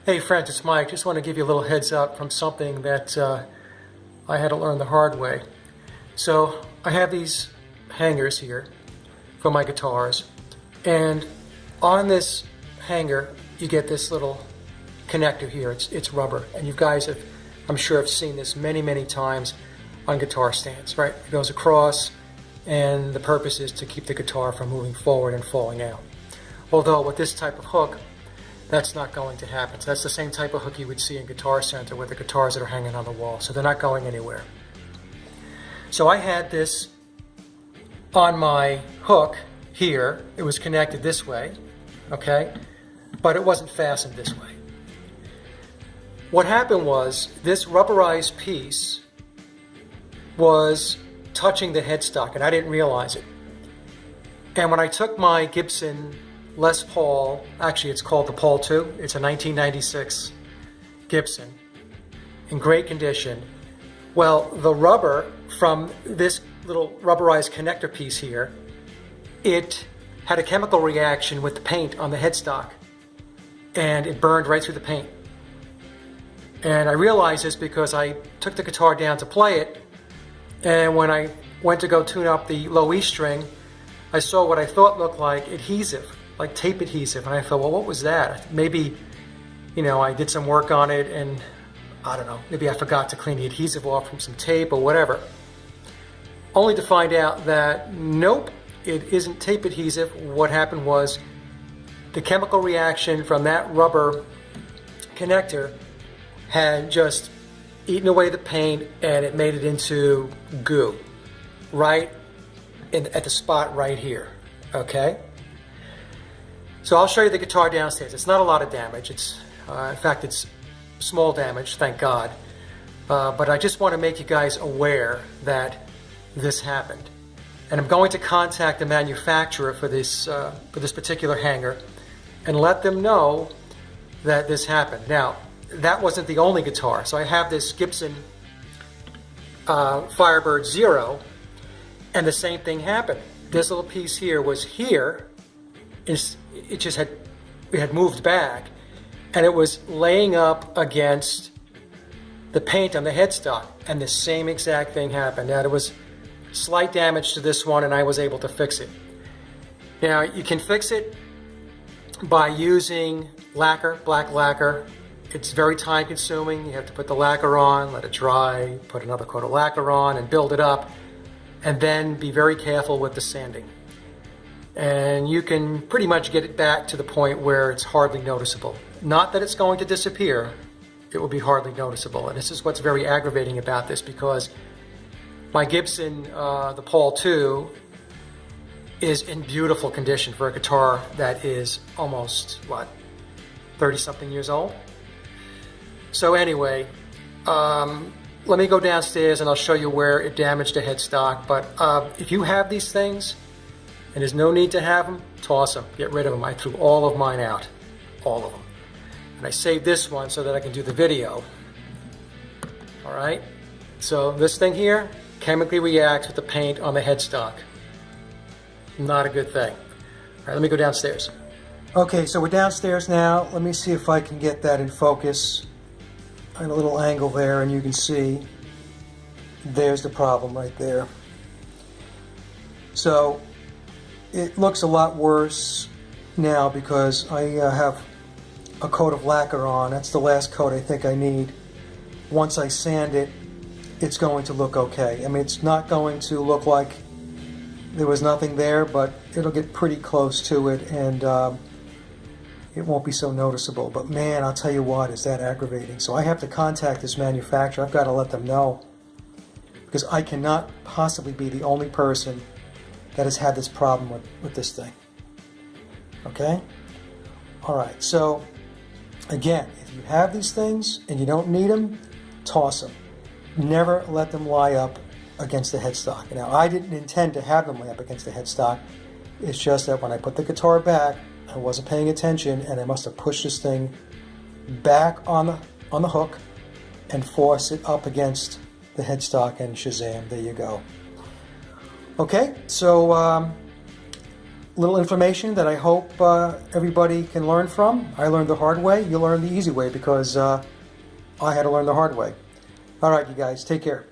Hey friends, it's Mike. Just want to give you a little heads up from something that I had to learn the hard way. So I have these hangers here for my guitars, and on this hanger you get this little connector here. It's rubber, and you guys have, I'm sure, have seen this many times on guitar stands, right? It goes across, and the purpose is to keep the guitar from moving forward and falling out. Although with this type of hook, that's not going to happen. So that's the same type of hook you would see in Guitar Center with the guitars that are hanging on the wall. So they're not going anywhere. So I had this on my hook here. It was connected this way, okay? But it wasn't fastened this way. What happened was this rubberized piece was touching the headstock, and I didn't realize it. And when I took my Gibson Les Paul, actually it's called the Paul II, it's a 1996 Gibson, in great condition. Well, the rubber from this little rubberized connector piece here, it had a chemical reaction with the paint on the headstock, and it burned right through the paint. And I realized this because I took the guitar down to play it, and when I went to go tune up the low E string, I saw what I thought looked like adhesive, like tape adhesive, and I thought, well, what was that? Maybe, I did some work on it, and I don't know, maybe I forgot to clean the adhesive off from some tape or whatever. Only to find out that, nope, it isn't tape adhesive. What happened was the chemical reaction from that rubber connector had just eaten away the paint, and it made it into goo, right at the spot right here, okay? So I'll show you the guitar downstairs. It's not a lot of damage. In fact, it's small damage, thank God. But I just want to make you guys aware that this happened. And I'm going to contact the manufacturer for this particular hanger and let them know that this happened. Now, that wasn't the only guitar. So I have this Gibson Firebird Zero, and the same thing happened. This little piece here was here. It had moved back, and it was laying up against the paint on the headstock, and the same exact thing happened. Now, there was slight damage to this one, and I was able to fix it. Now, you can fix it by using lacquer, black lacquer. It's very time consuming. You have to put the lacquer on, let it dry, put another coat of lacquer on, and build it up, and then be very careful with the sanding. And you can pretty much get it back to the point where it's hardly noticeable. Not that it's going to disappear, it will be hardly noticeable. And this is what's very aggravating about this, because my Gibson, the Paul II, is in beautiful condition for a guitar that is almost, 30-something years old? So anyway, let me go downstairs and I'll show you where it damaged the headstock. But if you have these things, and there's no need to have them, toss them, get rid of them. I threw all of mine out, all of them. And I saved this one so that I can do the video. All right, so this thing here chemically reacts with the paint on the headstock. Not a good thing. All right, let me go downstairs. Okay, so we're downstairs now. Let me see if I can get that in focus on a little angle there, and you can see there's the problem right there. So it looks a lot worse now because I have a coat of lacquer on. That's the last coat I think I need. Once I sand it, it's going to look okay. I mean, it's not going to look like there was nothing there, but it'll get pretty close to it, and it won't be so noticeable. But man, I'll tell you what, is that aggravating. So I have to contact this manufacturer. I've got to let them know, because I cannot possibly be the only person that has had this problem with this thing. Okay? Alright, so again, if you have these things and you don't need them, toss them. Never let them lie up against the headstock. Now, I didn't intend to have them lay up against the headstock. It's just that when I put the guitar back, I wasn't paying attention, and I must have pushed this thing back on the hook and forced it up against the headstock, and shazam, there you go. Okay, so little information that I hope everybody can learn from. I learned the hard way. You learn the easy way because I had to learn the hard way. All right, you guys, take care.